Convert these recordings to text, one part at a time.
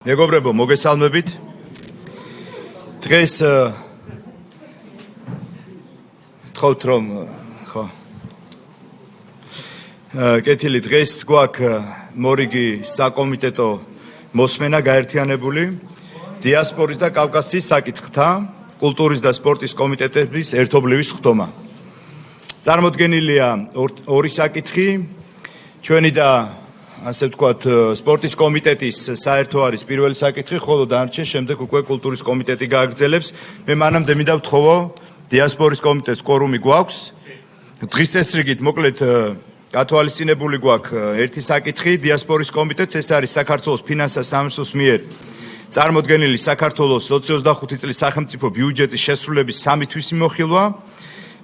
მეგობრებო, მოგესალმებით. დღეს თხოვთ რომ ხო. კეთილი დღეს გვაქვს მორიგი საკომიტეტო მოსმენა გაერთიანებული დიასპორის და კავკასიის საკითხთა, კულტურის და სპორტის კომიტეტების ერთობლივის ხდომა. წარმოდგენილია ორი საკითხი, ჩვენი და ასე ვთქვათ, სპორტის კომიტეტის საერთო არის პირველი საკითხი, ხოლო დანარჩენ შემდეგ უკვე კულტურის კომიტეტი გააგრძელებს. მე მანამდე მინდა ვთხოვო, დიასპორის კომიტეტს კვორუმი გვაქვს. დღის წესრიგით მოკლედ გათვალისწინებული გვაქვს ერთი საკითხი, დიასპორის კომიტეტს, ეს არის საქართველოს ფინანსთა სამინისტროს მიერ წარმოდგენილი საქართველოს 2025 წლის სახელმწიფო ბიუჯეტის შესრულების 3 თვის მიმოხილვა.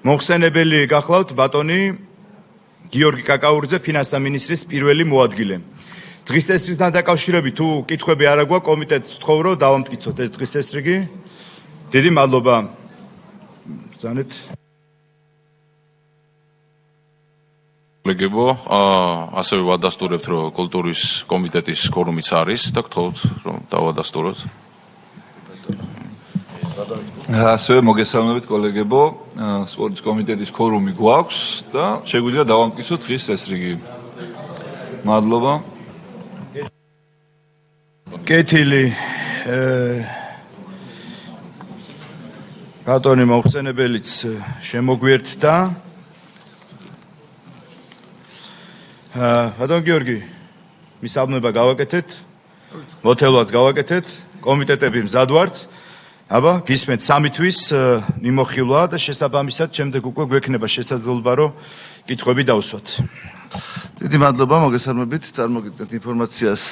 მოხსენებელი გახლავთ ბატონი გიორგი კაკაურიძე, ფინანსთა მინისტრის პირველი მოადგილე. დღის წესრიგთან დაკავშირებით თუ კითხვები არ აქვს, კომიტეტს ვთხოვ, რომ დავამტკიცოთ ეს დღის წესრიგი. დიდი მადლობა. ბრძანეთ. მეგებო, ასევე ვადასტურებთ, რომ კულტურის კომიტეტის კვორუმიც არის და გთხოვთ, რომ დავადასტუროთ. ასევე მოგესალმებით კოლეგებო, სპორტის კომიტეტის კვორუმი გვაქვს და შეგვიძლია დავამტკიცოთ დღის წესრიგი. მადლობა. კეთილი. ბატონი მოხსენებელიც შემოგვიერთდა. ბატონ გიორგი, მისაბნება გავაკეთეთ. მოთელვაც გავაკეთეთ. კომიტეტები მზად ვართ. აბა, გისმენთ 3 თვის მიმოხილვა და შესაბამისად შემდეგ უკვე გვექნება შესაძლებლობა, რომ კითხვები დავსვათ. დიდი მადლობა, მოგესალმებით. წარმოგიდგენთ ინფორმაციას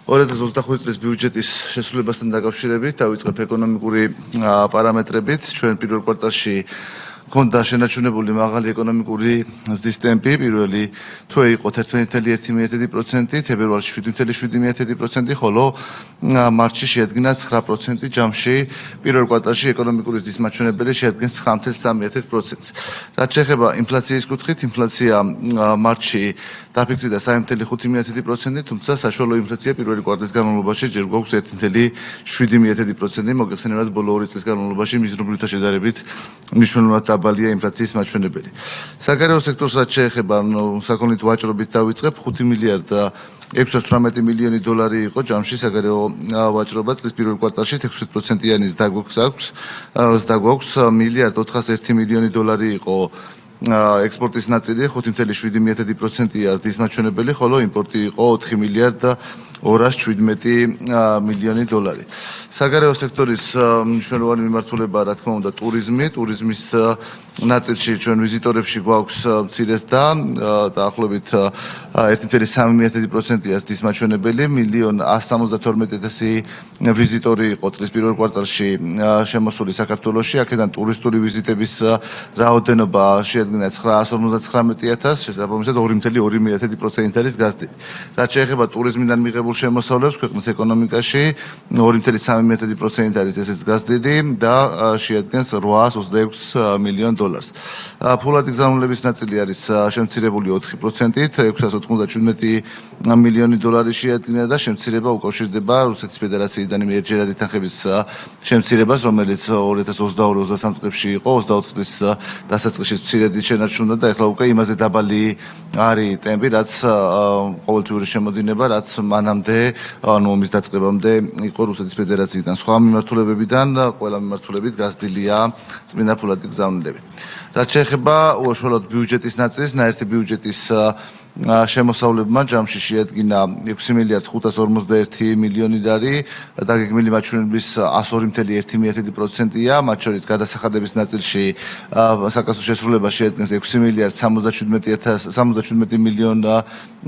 2025 წლის ბიუჯეტის შესრულებასთან დაკავშირებით, დავიწყებ ეკონომიკური პარამეტრებით. ჩვენ პირველ კვარტალში გქონდა შენარჩუნებული მაღალი ეკონომიკური ზრდის ტემპი, პირველი თვე იყო 11.1%, თებერვალში 7.7%, ხოლო მარტში შეადგინა 9%, ჯამში პირველ კვარტალში ეკონომიკური ზრდის მაჩვენებელი შეადგენს 9.3%. რაც შეეხება ინფლაციის კუთხით, ინფლაცია მარტში დაფიქსირდა 3.5%, თუმცა საშუალო ინფლაცია პირველი კვარტალის განმავლობაში ჯერ გვაქვს 1.7%, მოგეხსენებათ ბოლო 2 წლის განმავლობაში მიზნობრივთა შედარებით მნიშვნელოვნად დაბალია ინფლაციის მაჩვენებელი. საგარეო სექტორს რაც შეეხება, საქონლით ვაჭრობით დავიწყებ, 5 მილიარდ 618 მილიონი დოლარი იყო ჯამში საგარეო ვაჭრობა, წლის პირველ კვარტალში 16%-იანი ზრდა გვაქვს, მილიარდ 401 მილიონი დოლარი იყო ექსპორტის ნაწილი, 5.7%-ია ზრდის მაჩვენებელი, ხოლო იმპორტი იყო 4 მილიარდ 217 მილიონი დოლარი. საგარეო სექტორის მნიშვნელოვანი მიმართულება, რა თქმა უნდა, ტურიზმის ნაწილში ჩვენ ვიზიტორებში გვაქვს მცირე ზრდა, დაახლოებით 1.3%-ია ზრდის მაჩვენებელი, 1.172.000 ვიზიტორი იყო წლის პირველ კვარტალში შემოსული საქართველოში, აქედან ტურისტული ვიზიტების რაოდენობა შეადგინა 959.000, შესაბამისად 2.2% არის გაზრდილი. რაც შეეხება ტურიზმიდან მიღებულ შემოსავლებს ქვეყნის ეკონომიკაში, 2.3% არის ესეც გაზრდილი და შეადგენს 826 მილიონ დოლარს. ფულადი გზავნილების ნაწილი არის შემცირებული 4%-ით, 697 მილიონი დოლარი შეადგინა და შემცირება უკავშირდება რუსეთის ფედერაციიდან მიერჯერადი თანხების შემცირებას, რომელიც 2022-23 წლებში იყო, 24 წლის დასაწყისში მცირედი შენარჩუნდა და ეხლა უკვე იმაზე დაბალი არის ტემპი, რაც ყოველთვიური შემოდინება, რაც მანამდე, ომის დაწყებამდე იყო რუსეთის ფედერაციიდან. სხვა მიმართულებებიდან, ყველა მიმართულებით გაზრდილია წმინდა ფულადი გზავნილები. რაც შეეხება უშუალოდ ბიუჯეტის ნაწილს, ნაერთი ბიუჯეტის შემოსავლებმა ჯამში შეადგინა 6 მილიარდ 551 მილიონი ლარი, დაგეგმილი მაჩვენებლის 102.1%-ია, მათ შორის გადასახადების ნაწილში საკასო შესრულება შეადგენს 6 მილიარდ 77 მილიონ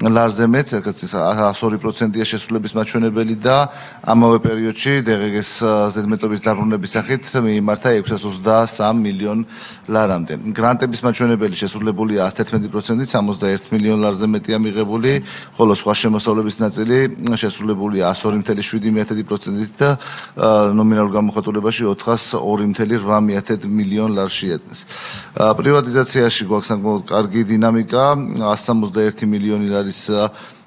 ლარზე მეტს, 102%-ია შესრულების მაჩვენებელი და ამავე პერიოდში DGG-ს ზედმეტობის დაბრუნების სახით მიიმართა 623 მილიონ ლარამდე. გრანტების მაჩვენებელი შესრულებულია 111%-ით, 61 მილიონ ლარზე მეტია მიღებული, ხოლო სხვა შემოსავლების ნაწილი შესრულებულია 102.7%-ით და ნომინალურ გამოხატულებაში 402.8 მილიონ ლარს შეადგენს. პრივატიზაციაში გვაქვს საკმაოდ კარგი დინამიკა, 161 მილიონი ლარის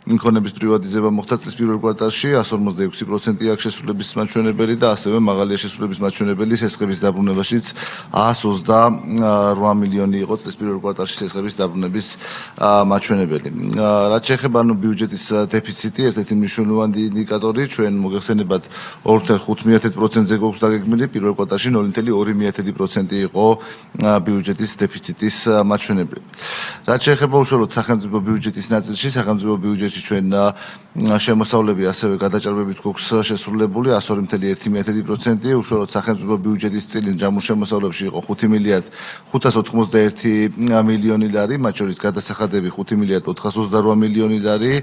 ინქონების პრივატიზება მოხდა წლის პირველ კვარტალში 156% აქ შესრულების მაჩვენებელი და ასევე მაღალია შესრულების მაჩვენებელი სესხების დაბრუნებაშიც 128 მილიონი იყო წლის პირველ კვარტალში სესხების დაბრუნების მაჩვენებელი. რაც შეეხება ბიუჯეტის დეფიციტი, ერთ-ერთი მნიშვნელოვანი ინდიკატორი ჩვენ მოგეხსენებათ 2.5%-ზე გვაქვს დაგეგმილი, პირველ კვარტალში 0.2% იყო ბიუჯეტის დეფიციტის მაჩვენებელი. რაც შეეხება უშუალოდ სახელმწიფო ბიუჯეტის ნაწილში, სახელმწიფო ბიუჯეტში ჩვენ შემოსავლები ასევე გადაჭარბებით გვაქვს შესრულებული 102.1%, უშუალოდ სახელმწიფო ბიუჯეტის წილი ჯამურ შემოსავლებში იყო 5 მილიარდ 591 მილიონი ლარი, მათ შორის გადასახადები 5 მილიარდ 428 მილიონი ლარი,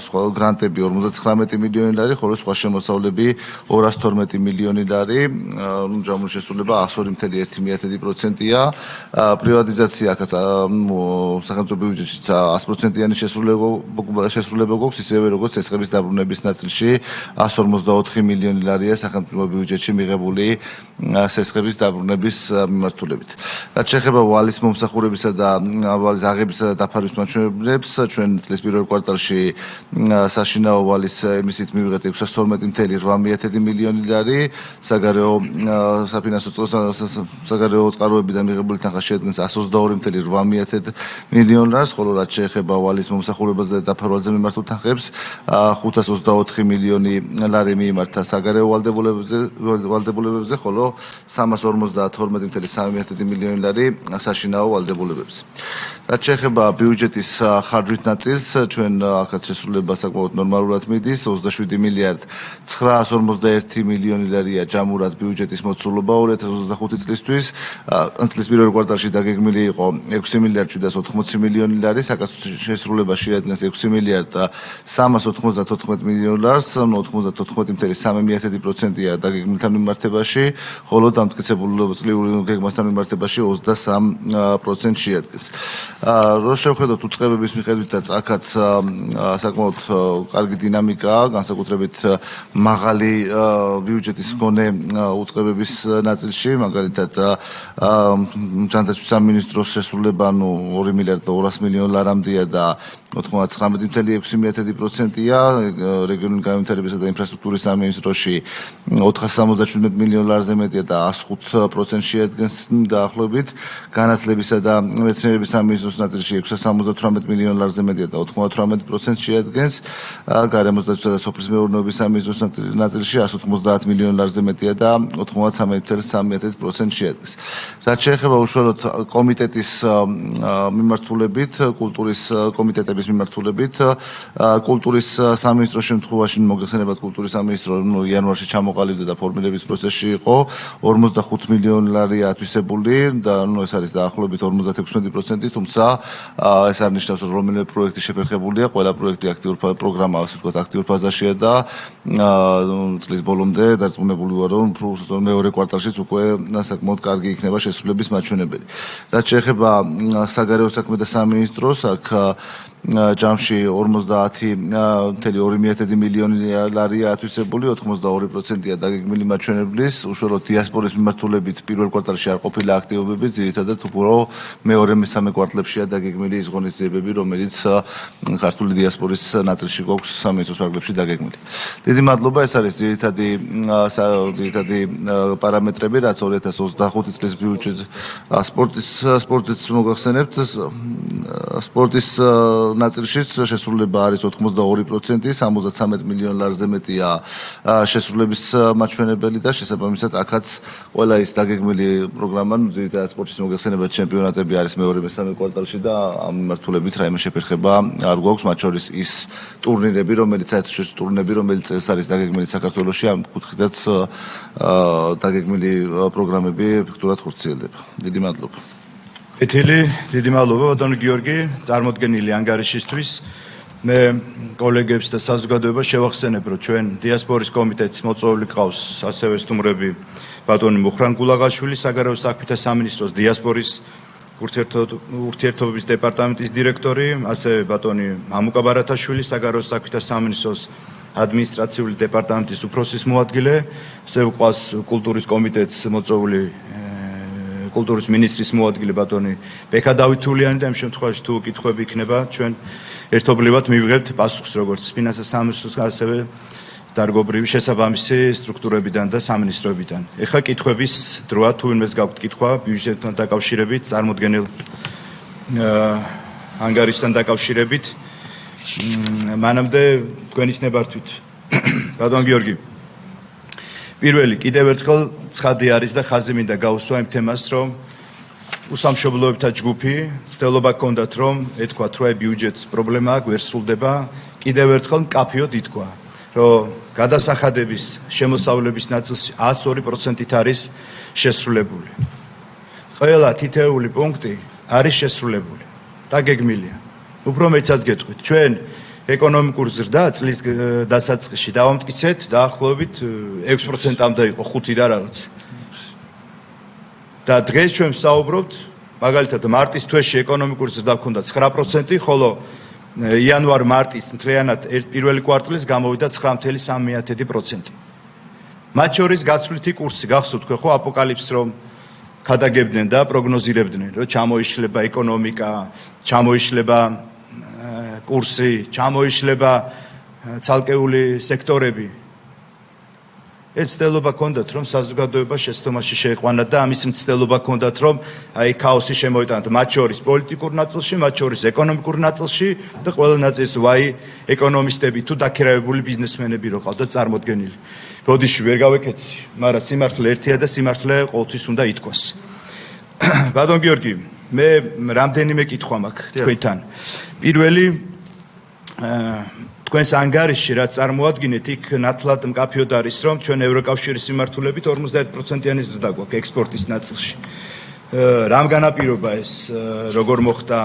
სხვა გრანტები 59 მილიონი ლარი, ხოლო სხვა შემოსავლები 212 მილიონი ლარი, ჯამურ შესრულება 102.1%-ია. პრივატიზაცია სახელმწიფო ბიუჯეტში 100%-იანი შესრულება გვაქვს, ისევე როგორც სესხების დაბრუნების ნაწილში 154 მილიონი ლარია სახელმწიფო ბიუჯეტში მიღებული სესხების დაბრუნების მიმართულებით. რაც შეეხება ვალის მომსახურებისა და ვალის აღებისა და დაფარვის მაჩვენებლებს, ჩვენ წლის პირველ კვარტალში საშინაო ვალის ემისიით მივიღეთ 612.8 მილიონი ლარი, საგარეო საფინანსო საგარეო წყაროებიდან მიღებული თანხა შეადგენს 122.8 მილიონ ლარს, ხოლო რაც შეეხება ვალის მომსახურებაზე და დაფარვაზე მიმართულ თანხებს 524 მილიონი ლარი მიიმართა საგარეო ვალდებულებებზე, ხოლო 352.3 მილიონი ლარი საშინაო ვალდებულებებზე. რაც შეეხება ბიუჯეტის ხარჯვით ნაწილს, ჩვენ აქაც შესრულება საკმაოდ ნორმალურად მიდის, 27 მილიარდ 951 მილიონი ლარია ჯამურად ბიუჯეტის მოცულობა 2025 წლისთვის, წლის პირველ კვარტალში დაგეგმილი იყო 6 მილიარდ 780 მილიონი ლარი, საკაცობრიო შესრულება შეადგენს 6 მილიარდ 394 მილიონი ლარს, 94.3%-ია დაგეგმილთან მიმართებაში, ხოლო დამტკიცებული წლიური გეგმასთან მიმართებაში 23% შეადგენს. რო შევხედოთ უწყებების მიხედვითაც, აქაც საკმაოდ კარგი დინამიკაა, განსაკუთრებით მაღალი ბიუჯეტის მქონე უწყებების ნაწილში, მაგალითად ჯანდაცვის სამინისტროს შესრულება 2 მილიარდ 200 მილიონ ლარამდეა და 99.6%-ია, რეგიონული განვითარებისა და ინფრასტრუქტურის სამინისტროში 477 მილიონ ლარზე მეტია და 105% შეადგენს დაახლოებით, განათლებისა და მეცნიერების სამინისტროს ნაწილში 678 მილიონ ლარზე მეტია და 98% შეადგენს, გარემოს დაცვისა და სოფლის მეურნეობის სამინისტროს ნაწილში 190 მილიონ ლარზე მეტია და 93.3% შეადგენს. რაც შეეხება უშუალოდ კომიტეტის მიმართულებით, კულტურის კომიტეტების მიმართულებით, კულტურის სამინისტროს შემთხვევაში მოგეხსენებათ, კულტურის სამინისტრო იანვარში ჩამოყალიბდა და ფორმირების პროცესში იყო, 45 მილიონი ლარია ათვისებული და ეს არის დაახლოებით 56%, თუმცა ეს არ ნიშნავს, რომ რომელიმე პროექტი შეფერხებულია, ყველა პროექტი აქტიურ პროგრამა, ასე ვთქვათ, აქტიურ ფაზაშია და წლის ბოლომდე დარწმუნებული ვარ, რომ მეორე კვარტალშიც უკვე საკმაოდ კარგი იქნება შესრულების მაჩვენებელი. რაც შეეხება საგარეო საქმეთა სამინისტროს, აქ ჯამში 50.2 მილიონი ლარია ათვისებული, 82%-ია დაგეგმილი მაჩვენებლის, უშუალოდ დიასპორის მიმართულებით პირველ კვარტალში არ ყოფილა აქტივობები, ძირითადად უფრო მეორე-მესამე კვარტლებშია დაგეგმილი ის ღონისძიებები, რომელიც ქართული დიასპორის ნაწილში გვაქვს სამინისტროს ფარგლებში დაგეგმილი. დიდი მადლობა, ეს არის ძირითადი პარამეტრები, რაც 2025 წლის ბიუჯეტ სპორტის მოგახსენებთ, სპორტის ნაწილში შესრულება არის 82%, 73 მილიონ ლარზე მეტია შესრულების მაჩვენებელი და შესაბამისად აქაც ყველა ის დაგეგმილი პროგრამა, ძირითადად სპორტის მოგეხსენებათ ჩემპიონატები არის მეორე-მესამე კვარტალში და ამ მიმართულებით რაიმე შეფერხება არ გვაქვს, მათ შორის ის ტურნირები, რომელიც საერთაშორისო ტურნირები, რომელიც წელს არის დაგეგმილი საქართველოში, ამ კუთხითაც დაგეგმილი პროგრამები ეფექტურად ხორციელდება. დიდი მადლობა. დიდი მადლობა ბატონო გიორგი, წარმოდგენილი ანგარიშისთვის. მე კოლეგებს და საზოგადოებას შევახსენებ, რომ ჩვენ დიასპორის კომიტეტის მოწვეული ყავს ასევე სტუმრები ბატონი მუხრან გულაღაშვილი, საგარეო საქმეთა სამინისტროს დიასპორის ურთიერთობების დეპარტამენტის დირექტორი, ასევე ბატონი მამუკა ბარათაშვილი, საგარეო საქმეთა სამინისტროს ადმინისტრაციული დეპარტამენტის უფროსის მოადგილე, ასევე ყავს კულტურის კომიტეტის მოწვეული კულტურის მინისტრის მოადგილე ბატონი ბექა დავითულიანი და იმ შემთხვევაში თუ კითხვები იქნება ჩვენ ერთობლივად მივიღებთ პასუხს როგორც ფინანსთა სამინისტროს ასევე დარგობრივი შესაბამისი სტრუქტურებიდან და სამინისტროებიდან. ეხლა კითხვების დროა თუ ვინმეს გაქვთ კითხვა ბიუჯეტთან დაკავშირებით, წარმოდგენილ ანგარიშთან დაკავშირებით. მანამდე თქვენის ნებართვით ბატონ გიორგი პირველი კიდევ ერთხელ ცხადი არის და ხაზი მინდა გაუსვა იმ თემას რომ უსამშობლოებთა ჯგუფი ცდილობა ჰქონდათ რომ ეთქვათ რომ ბიუჯეტის პრობლემა აქვს ვერ სრულდება კიდევ ერთხელ მკაფიოდ ითქვა რომ გადასახადების შემოსავლების ნაწილში 102%-ით არის შესრულებული. ყველა თითეული პუნქტი არის შესრულებული და გეგმილია. უფრო მეცაც გეტყვით, ჩვენ ეკონომიკურ ზრდა წლის დასაწყისში დავამტკიცეთ დაახლოებით 6%-ამდე იყო 5 და რაღაც. და დღეს ჩვენ ვსაუბრობთ, მაგალითად მარტის თვეში ეკონომიკურ ზრდა ჰქონდა 9%, ხოლო იანვარ-მარტის მთლიანად პირველი კვარტალის გამოვიდა 9.3%. მათ შორის გაცვლითი კურსი გახსოვთ ხო აპოკალიფს რომ ქადაგებდნენ და პროგნოზირებდნენ რომ ჩამოიშლება ეკონომიკა, ჩამოიშლება კურსი, ჩამოიშლება ცალკეული სექტორები. ეს ცდილობა ჰქონდათ რომ საზოგადოება შეცდომაში შეიყვანათ და ამის მცდელობა ჰქონდათ რომ აი ქაოსი შემოიტანათ მათ შორის პოლიტიკურ ნაწილში, მათ შორის ეკონომიკურ ნაწილში და ყველა ნაწილში ვაი ეკონომისტები თუ დაქირავებული ბიზნესმენები რო ყავდათ წარმოდგენილი. ბოდიში ვერ გავეკეცი, მაგრამ სიმართლე ერთია და სიმართლე ყოველთვის უნდა ითქვას. ბატონ გიორგი, მე რამდენიმე კითხვა მაქვს თქვენთან. პირველი თქვენს ანგარიშში რაც წარმოადგენთ იქ ნათლად მკაფიოდ არის რომ ჩვენ ევროკავშირის მიმართულებით 51%-იანი ზრდა გვაქვს ექსპორტის ნაწილში. რამ განაპირობა ეს როგორ მოხდა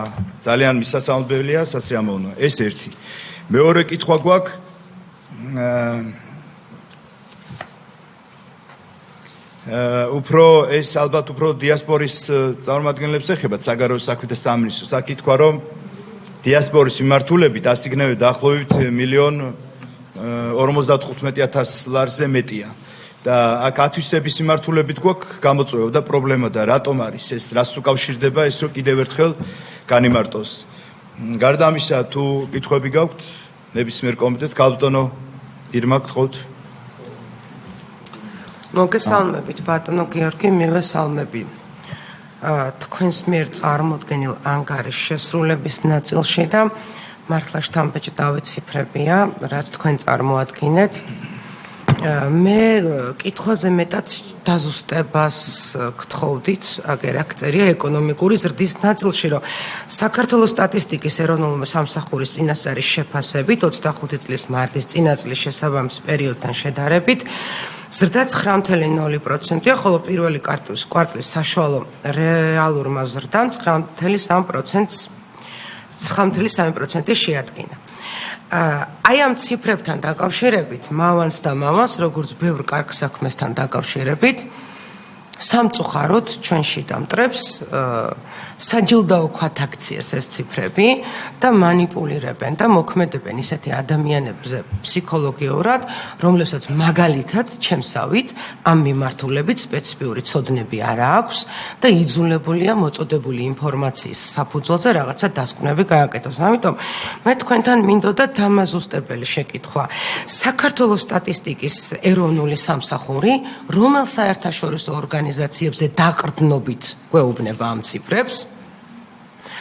ძალიან მისასალმებელია სასიამოვნოა ეს ერთი. მეორე კითხვა გვაქვს უფრო ეს ალბათ უფრო დიასპორის წარმომადგენლებს ეხება საგარეო საქმეთა სამინისტროს. აქ ითქვა რომ დიასპორის მიმართულებით ასიგნები დაახლოებით 1.55 ლარზე მეტია. და აქ ათვისების მიმართულებით გვაქვს გამოწვევა და პრობლემა და რატომ არის ეს რას უკავშირდება ეს რომ კიდევ ერთხელ განიმარტოს. გარდა ამისა თუ კითხვები გაქვთ ნებისმიერ კომიტეტს გალბატონო ირმა გთხოვთ. მოგესალმებით ბატონო გიორგი, მივესალმები თქვენს მიერ წარმოდგენილ ანგარიშ შესრულების ნაწილში და მართლა შთამბეჭ დავიციფრებია, რაც თქვენ წარმოადგენთ. მე კითხვაზე მეტად დაზუსტებას გთხოვდით, აგერ აქ წერია ეკონომიკური ზრდის ნაწილში, რომ საქართველოს სტატისტიკის ეროვნული სამსახურის წინასწარის შეფასებით 25 წლის მარტის წინაწლის შესაბამის პერიოდთან შედარებით ზრდა 9.0%-ია, ხოლო პირველი კვარტლის საშუალო რეალურმა ზრდამ 9.3% შეადგინა. აი ამ ციფრებთან დაკავშირებით, მავანს და მამას, როგორც ბევრ კარგ საქმესთან დაკავშირებით, სამწუხაროდ ჩვენში დამტრებს საჯილდაო ქვათაქციას ეს ციფრები და манипуლირებენ და მოქმედებენ ისეთი ადამიანებზე ფსიქოლოგიურად, რომლებსაც მაგალითად ჩემსავით ამ მიმართულებით სპეციფიური ცოდნები არ აქვს და იძულებულია მოწოდებული ინფორმაციის საფუძველზე რაღაცა დასკვნები გააკეთოს. ამიტომ მე თქვენთან მინდოდა დამაზუსტებელი შეკითხვა. საქართველოს სტატისტიკის ეროვნული სამსახური, რომელ საერთაშორისო ორგანიზაციებზე დაყრდნობით გვეუბნება ამ ციფრებს,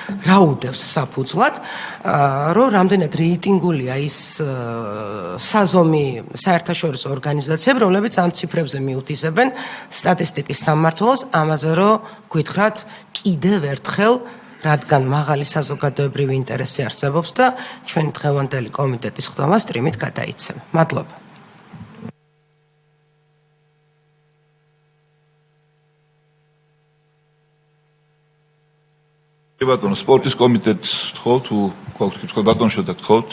რა უდევს საფუძვლად, რომ რამდენად რეიტინგულია ის საზომი საერთაშორისო ორგანიზაციები, რომლებიც ამ ციფრებზე მიუთითებენ სტატისტიკის სამმართველოს, ამაზე რომ გითხრათ კიდევ ერთხელ, რადგან მაღალი საზოგადოებრივი ინტერესი არსებობს და ჩვენი დღევანდელი კომიტეტის ხდომა სტრიმით გადაიცემა. მადლობა. ბატონო, სპორტის კომიტეტს გთხოვთ, თუ გვაქვს კითხვა ბატონო შევდა გთხოვთ.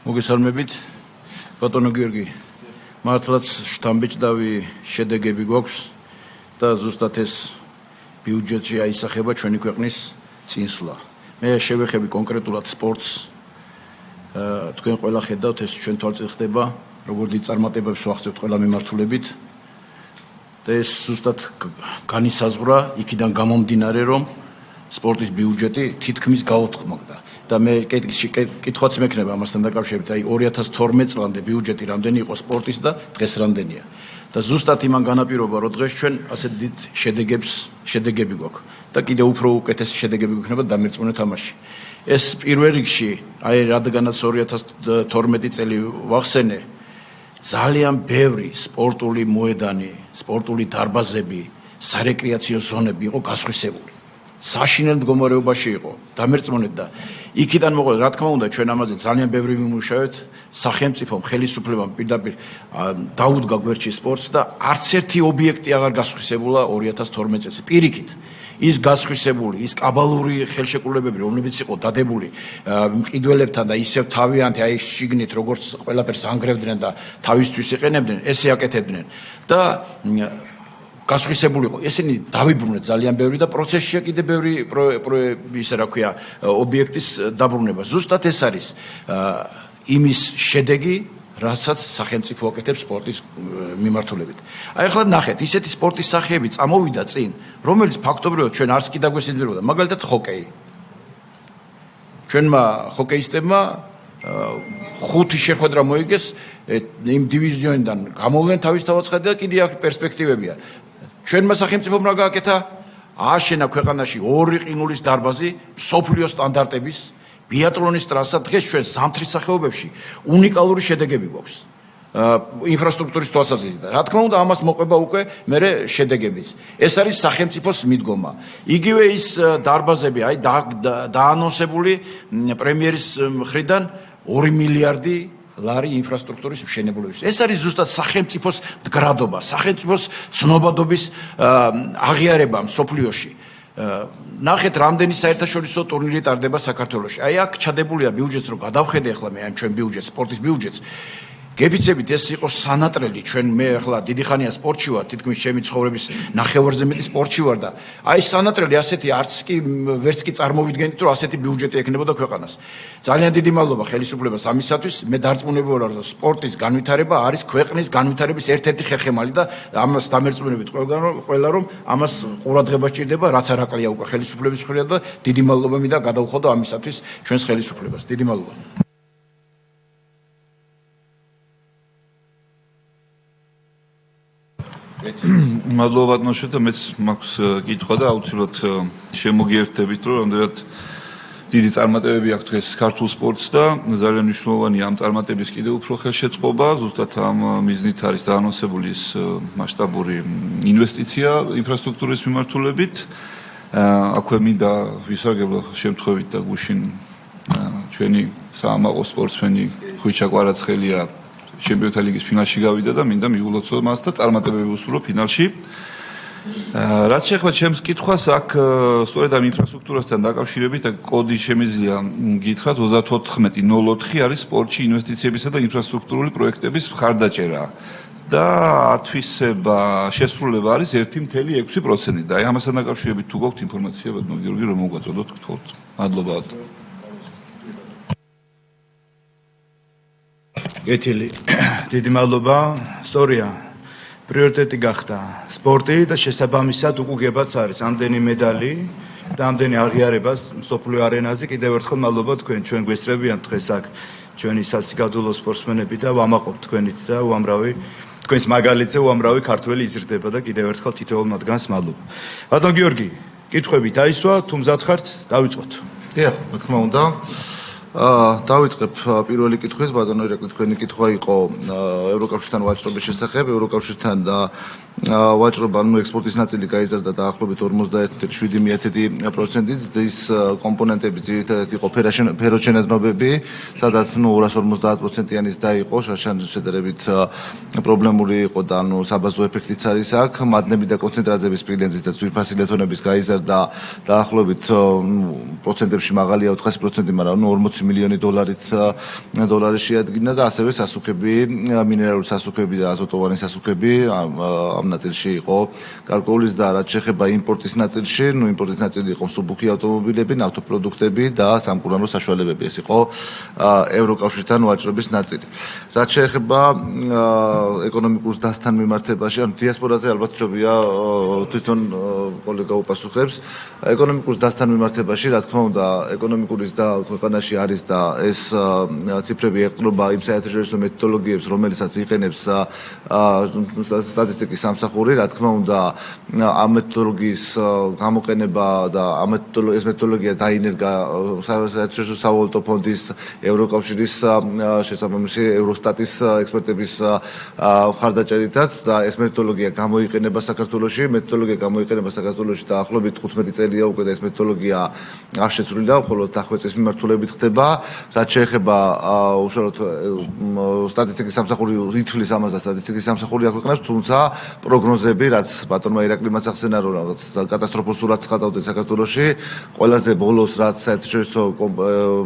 მოგესალმებით, ბატონო გიორგი. მართლაც შთამბეჭდავი შედეგები გვაქვს და ზუსტად ეს ბიუჯეტში აისახება ჩვენი ქვეყნის წინსვლა. მე შევეხები კონკრეტულად სპორტს. თქვენ ყველა ხედავთ, ეს ჩვენ თვალწინ ხდება, როგორ დიდ წარმატებებს ვახცევთ ყველა მიმართულებით. და ეს ზუსტად განისაზღვრა იქიდან გამომდინარე, რომ სპორტის ბიუჯეტი თითქმის გაოთხმაგდა. და მე კითხვაც მექნება ამასთან დაკავშირებით, აი 2012 წლამდე ბიუჯეტი რამდენი იყო სპორტის და დღეს რამდენია. და ზუსტად იმან განაპირობა, რომ დღეს ჩვენ ასეთ დიდ შედეგები გვაქვს და კიდევ უფრო უკეთესი შედეგები გვექნება დამერწმუნე თამაში. ეს პირველ რიგში, აი რადგანაც 2012 წელი ვახსენე, ძალიან ბევრი სპორტული მოედანი, სპორტული დარბაზები, სარეკრეაციო ზონები იყო გასხვისებული. საშინელ მდგომარეობაში იყო, დამერწმუნეთ და იქიდან მოყოლ, რა თქმა უნდა, ჩვენ ამაზე ძალიან ბევრი ვიმუშავეთ, სახელმწიფომ, ხელისუფლებამ პირდაპირ დაუდგა გვერდში სპორტს და არც ერთი ობიექტი აღარ გასხვისებულა 2012 წელს. პირიქით, ის გასხვისებული, ის კაბალური ხელშეკრულებები, რომლებიც იყო დადებული მყიდველებთან და ისევ თავიანთი აი შიგნით როგორც ყველაფერს ანგრევდნენ და თავისთვის იყენებდნენ, ესე აკეთებდნენ და გასხვისებული იყო. ესენი დავიბრუნეთ ძალიან ბევრი და პროცესშია კიდე ბევრი ისე რა ქვია, ობიექტის დაბრუნება. ზუსტად ეს არის იმის შედეგი, რასაც სახელმწიფო აკეთებს სპორტის მიმართულებით. აი ახლა ნახეთ, ისეთი სპორტის სახეები წამოვიდა წინ, რომელიც ფაქტობრივად ჩვენ არც კი დაგვესაძლებოდა, მაგალითად ჰოკეი. ჩვენმა ჰოკეისტებმა 5 შეხვედრა მოიგეს იმ დივიზიონიდან გამოვლენ თავისთავად და კიდე აქ პერსპექტივებია. ჩვენმა სახელმწიფომ რა გააკეთა? ააშენა ქვეყანაში 2 ყინულის დარბაზი მსოფლიო სტანდარტების, ბიატლონის ტრასა. დღეს ჩვენ ზამთრის სახეობებში უნიკალური შედეგები გვაქვს. ინფრასტრუქტურის თვალსაზრისით და რა თქმა უნდა ამას მოყვება უკვე მერე შედეგებიც. ეს არის სახელმწიფოს მიდგომა. იგივე ის დარბაზები, აი დაანონსებული პრემიერის მხრიდან 2 მილიარდი ლარი ინფრასტრუქტურის მშენებლობისთვის. ეს არის ზუსტად სახელმწიფოს მდგრადობა, სახელმწიფოს ცნობადობის აღიარება მსოფლიოში. ნახეთ, რამდენი საერთაშორისო ტურნირი ტარდება საქართველოში. აი აქ ჩადებულია ბიუჯეტს, რომ გადავხედე ახლა მე ამ ჩვენ ბიუჯეტს, სპორტის ბიუჯეტს. გეფიცებით ეს იყოს სანატრელი, ჩვენ მე ახლა დიდი ხანია სპორტში ვარ, თითქმის ჩემი ცხოვრების ნახევარზე მეტი სპორტში ვარ და აი სანატრელი ასეთი არც კი ვერც კი წარმოვიდგენით, რომ ასეთი ბიუჯეტი ექნებოდა ქვეყანას. ძალიან დიდი მადლობა ხელისუფლებას ამისათვის. მე დარწმუნებული ვარ, რომ სპორტის განვითარება არის ქვეყნის განვითარების ერთ-ერთი ხერხემალი და ამას დამერწმუნებით ყველა რომ ამას ყურადღება სჭირდება, რაც არ აკლია უკვე ხელისუფლების მხრიდან და დიდი მადლობა მინდა გადავხოდო ამისათვის ჩვენს ხელისუფლებას. დიდი მადლობა. მადლობა ბატონო და მეც მაქვს კითხვა და აუცილებლად შემოგიერთდებით, რომ რამდენად დიდი წარმატებები აქვს დღეს ქართულ სპორტს და ძალიან მნიშვნელოვანია ამ წარმატების კიდევ უფრო ხელშეწყობა. ზუსტად ამ მიზნით არის დაანონსებული ის მასშტაბური ინვესტიცია ინფრასტრუქტურის მიმართულებით. აქვე მინდა ვისარგებლო შემთხვევით და გუშინ ჩვენი საამაყო სპორტსმენი ხვიჩა კვარაცხელია ჩემპიონთა ლიგის ფინალში გავიდა და მინდა მიულოცო მას და წარმატებები უსურვო ფინალში. რაც შეეხება ჩემს კითხვას, აქ სწორედ ამ ინფრასტრუქტურასთან დაკავშირებით კოდი შემიძლია გითხრათ 34-04 არის სპორტში ინვესტიციებისა და ინფრასტრუქტურული პროექტების მხარდაჭერა და ათვისება შესრულება არის 1.6% და აი ამასთან დაკავშირებით თუ გქონთ ინფორმაცია ბატონო გიორგი რომ მოგვაწოდოთ გთხოვთ. მადლობა. გეთილი, დიდი მადლობა. სწორია, პრიორიტეტი გახდა სპორტი და შესაბამისად უკუგებაც არის ამდენი медаლი და ამდენი აღიარება მსოფლიო არენაზე. კიდევ ერთხელ მადლობა თქვენ, ჩვენ გვესწრებიან დღეს აქ ჩვენი სასიკადულო სპორტსმენები და ვამაყობთ თქვენით და უამრავი თქვენს მაგალითზე უამრავი ქართველი იზრდება და კიდევ ერთხელ თითოეულ მათგანს მადლობა. ბატონ გიორგი, კითხვები დაისვა, თუ მზად ხართ, დავიწყოთ. დიახ, რა თქმა უნდა. დავიწყებ პირველი კითხვით, ბატონო ირაკლი, თქვენი კითხვა იყო ევროკავშირთან ვაჭრობის შესახებ. ევროკავშირთან და ვაჭრობა, ექსპორტის ნაწილი გაიზარდა დაახლოებით 41.7%-ით. ის კომპონენტები ძირითადად იყო ფეროშენადნობები, სადაც 250%-იანიც დაიყო, შარშან შედარებით პრობლემური იყო და საბაზო ეფექტიც არის აქ. მადნები და კონცენტრაციების სპილენძის და ძვირფასი ლეთონების გაიზარდა დაახლოებით პროცენტებში მაღალია 400%, მაგრამ მილიონი დოლარი შეადგინა და ასევე სასუქები, მინერალური სასუქები და აზოტოვანი სასუქები ამ ნაწილში იყო გარკვეულის და რაც შეეხება იმპორტის ნაწილში, იმპორტის ნაწილი იყო მსუბუქი ავტომობილები, ნავთობპროდუქტები და სამკურნალო საშუალებები. ეს იყო ევროკავშირთან ვაჭრობის ნაწილი. რაც შეეხება ეკონომიკურ დასთან მიმართებაში, ანუ დიასპორაზე ალბათ ჯობია თვითონ კოლეგა უპასუხებს. ეკონომიკურ დასთან მიმართებაში, რა თქმა უნდა, ეკონომიკურის და ქვეყანაში არის და ეს ციფრები ეყრდნობა იმ საერთაშორისო მეთოდოლოგიებს, რომელიცაც იყენებს სტატისტიკის სამსახური, რა თქმა უნდა, ამ მეთოდოლოგიის გამოყენება და ეს მეთოდოლოგია დაინერგა საერთაშორისო სავალუტო ფონდის, ევროკავშირის შესაბამისი ევროსტატის ექსპერტების მხარდაჭერითაც და ეს მეთოდოლოგია გამოიყენება საქართველოში, საქართველოში დაახლოებით 15 წელია უკვე და ეს მეთოდოლოგია არ შეცვლილა, მხოლოდ დახვეწის მიმართულებით ხდება. რაც შეეხება უშუალოდ სტატისტიკის სამსახური ითვლის ამას და სტატისტიკის სამსახური აქვეყნებს, თუმცა პროგნოზები, რაც ბატონმა ირაკლი მაცახსენა რომ რაღაც კატასტროფულ სურათს ხატავდნენ საქართველოში, ყველაზე ბოლოს რაც საერთაშორისო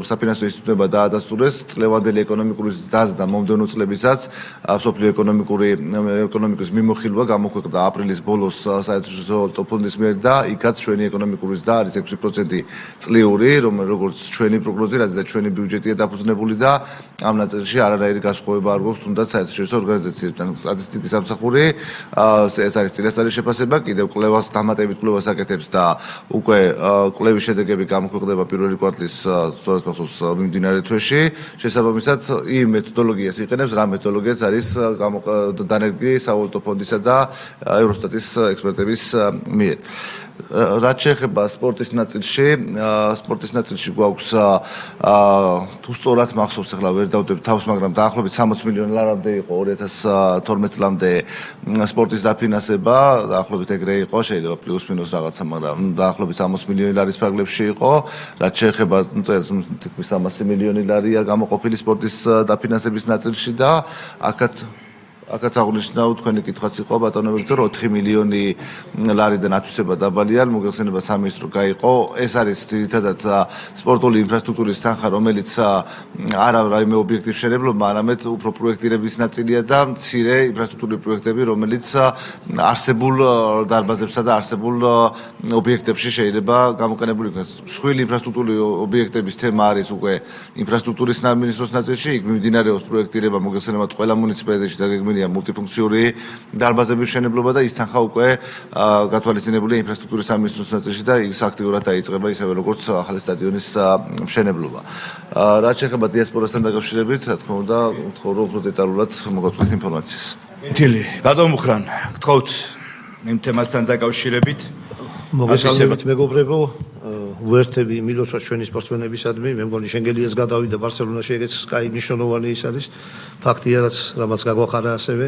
საფინანსო ინსტიტუტებმა დაადასტურეს, წლევანდელი ეკონომიკური დაზრდა მომდევნო წლებისაც მსოფლიო ეკონომიკის მიმოხილვა გამოქვეყნდა აპრილის ბოლოს საერთაშორისო ფონდის მიერ და იქაც ჩვენი ეკონომიკური ზრდა არის 6% წლიური, როგორც ჩვენი პროგნოზი, რაც და ჩვენი ბიუჯეტია დაფუძნებული და ამ ნაწილში არანაირი განსხვავება არ გვაქვს თუნდაც საერთაშორისო ორგანიზაციებთან. სტატისტიკის სამსახური ეს არის წინასწარი შეფასება, კიდევ კვლევას დამატებით კვლევას აკეთებს და უკვე კვლევის შედეგები გამოქვეყნდება პირველი კვარტლის სწორედ მახსოვს მიმდინარე თვეში. შესაბამისად, იმ მეთოდოლოგიას იყენებს, რა მეთოდოლოგიაც არის დანერგი სავალუტო ფონდისა და ევროსტატის ექსპერტების მიერ. რაც შეეხება სპორტის ნაწილში გვაქვს თუ სწორად მახსოვს, ახლა ვერ დავდებ თავს, მაგრამ დაახლოებით 60 მილიონი ლარამდე იყო 2012 წლამდე სპორტის დაფინანსება, დაახლოებით ეგრე იყო, შეიძლება პლუს მინუს რაღაცა, მაგრამ დაახლოებით 60 მილიონი ლარის ფარგლებში იყო. რაც შეეხება თითქმის 300 მილიონი ლარია გამოყოფილი სპორტის დაფინანსების ნაწილში და აქაც აღნიშნავ თქვენი კითხვაც იყო ბატონო ვიქტორ 4 მილიონი ლარიდან ათვისება დაბალია, მოგეხსენება სამინისტრო გაიყო. ეს არის ძირითადად სპორტული ინფრასტრუქტურის თანხა, რომელიც არა რაიმე ობიექტის მშენებლობა, არამედ უფრო პროექტირების ნაწილია და მცირე ინფრასტრუქტურული პროექტები, რომელიც არსებულ დარბაზებსა და არსებულ ობიექტებში შეიძლება გამოყენებული იქნას. მსხვილი ინფრასტრუქტურული ობიექტების თემა არის უკვე ინფრასტრუქტურის სამინისტროს ნაწილში, იქ მიმდინარეობს პროექტირება, მოგეხსენებათ ყველა მუნიციპალიტეტში დაგეგმილია მულტიფუნქციური დარბაზების მშენებლობა და ის თანხა უკვე გათვალისწინებულია ინფრასტრუქტურის სამინისტროს ნაწილში და ის აქტიურად დაიწყება ისევე როგორც ახალი სტადიონის მშენებლობა. რაც შეეხება დიასპორასთან დაკავშირებით, რა თქმა უნდა, ვთხოვ უფრო დეტალურად მოგაწვდით ინფორმაციას. კეთილი, ბატონ მუხრან, გთხოვთ იმ თემასთან დაკავშირებით. მოგესალმებით მეგობრებო, უერთები მილოცვა ჩვენი სპორტსმენებისადმი, მე მგონი შენგელიას გადავიდა ბარსელონაში, ეგეც კაი მნიშვნელოვანი ის არის ფაქტია, რამაც გაგვახარა ასევე.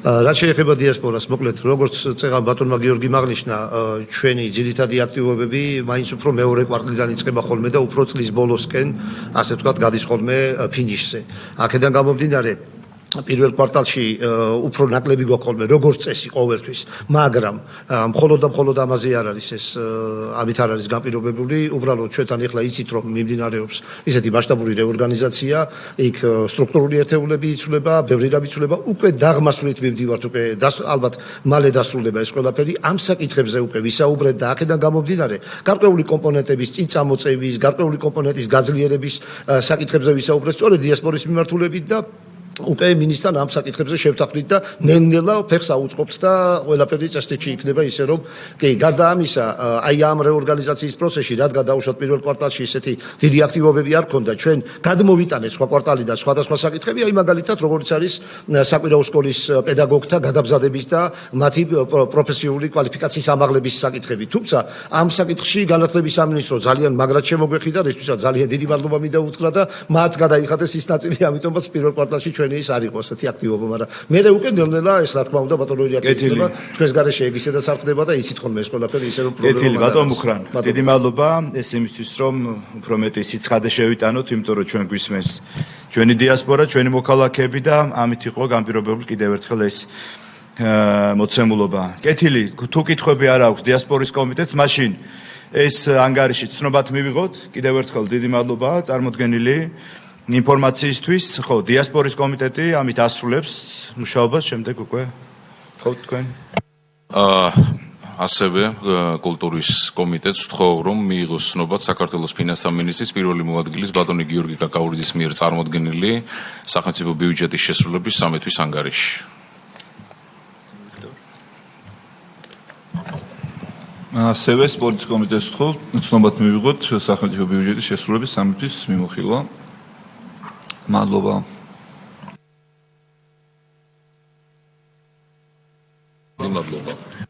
რაც შეეხება დიასპორას, მოკლედ, როგორც წეგან ბატონმა გიორგი მაგნიშნა, ჩვენი ძირითადი აქტივობები მაინც უფრო მეორე კვარტლიდან იწყება ხოლმე და უფრო წლის ბოლოსკენ, ასე ვთქვათ, გადის ხოლმე ფინიშზე. აქედან გამომდინარე, პირველ კვარტალში უფრო ნაკლები გვაქვს ხოლმე როგორც წესი ყოველთვის, მაგრამ მხოლოდ ამაზე არ არის ეს, ამით არ არის განპირობებული, უბრალოდ ჩვენთან ახლა იცით რომ მიმდინარეობს ისეთი მასშტაბური რეორგანიზაცია, იქ სტრუქტურული ერთეულები იცვლება, ბევრი რამ იცვლება, უკვე დაღმასვლით მივდივართ, უკვე ალბათ მალე დასრულდება ეს ყველაფერი, ამ საკითხებზე უკვე ვისაუბრეთ და აქედან გამომდინარე, გარკვეული კომპონენტების წინ წამოწევის, გარკვეული კომპონენტის გაძლიერების საკითხებზე ვისაუბრეთ სწორედ დიასპორის მიმართულებით და უკვე მინისტრთან ამ საკითხებზე შევთანხმდით და ნელ-ნელა ფეხს აუწყობთ და ყველაფერი წესრიგში იქნება ისე რომ კი გარდა ამისა აი ამ რეორგანიზაციის პროცესში რადგან დაუშვათ პირველ კვარტალში ისეთი დიდი აქტივობები არ ქონდა ჩვენ გადმოვიტანეთ სხვა კვარტალიდან სხვადასხვა საკითხები აი მაგალითად როგორც არის საკვირაო სკოლის პედაგოგთა გადაბზადების და მათი პროფესიული კვალიფიკაციის ამაღლების საკითხები თუმცა ამ საკითხში განათლების სამინისტრო ძალიან მაგრად შემოგვეხიდა რისთვისაც ძალიან დიდი მადლობა მინდა უთხრა და მათ გადაიხადეს ის ნაწილი ამიტომაც პირველ კვარტალში ჩვენ ის არ იყო ასეთი აქტივობა, მაგრამ მე უკვე ნელ-ნელა ეს რა თქმა უნდა ბატონო ირაკლი თქვენს გარეშე ეგისედაც არ ხდება და იცით ხოლმე ეს ყველაფერი ისე რომ პრობლემა. კეთილი ბატონ მუხრან, დიდი მადლობა ეს იმისთვის რომ უფრო მეტი სიცხადე შევიტანოთ, იმიტომ რომ ჩვენ გვისმენს ჩვენი დიასპორა, ჩვენი მოქალაქეები და ამით იყო განპირობებული კიდევ ერთხელ ეს მოცემულობა. კეთილი, თუ კითხვები არ აქვს დიასპორის კომიტეტს, მაშინ ეს ანგარიში ცნობად მივიღოთ. კიდევ ერთხელ დიდი მადლობა წარმოდგენილი ინფორმაციისთვის. ხო, დიასპორის კომიტეტი ამით ასრულებს მუშაობას, შემდეგ უკვე ხო თქვენ. ასევე კულტურის კომიტეტს ვთხოვ, რომ მიიღოს ცნობად საქართველოს ფინანსთა მინისტრის პირველი მოადგილის ბატონი გიორგი კაკაურიძის მიერ წარმოდგენილი სახელმწიფო ბიუჯეტის შესრულების 13 თვის ანგარიში. ასევე სპორტის კომიტეტს ვთხოვ, ცნობად მივიღოთ სახელმწიფო ბიუჯეტის შესრულების 13 თვის მიმოხილვა. მადლობა. მადლობა.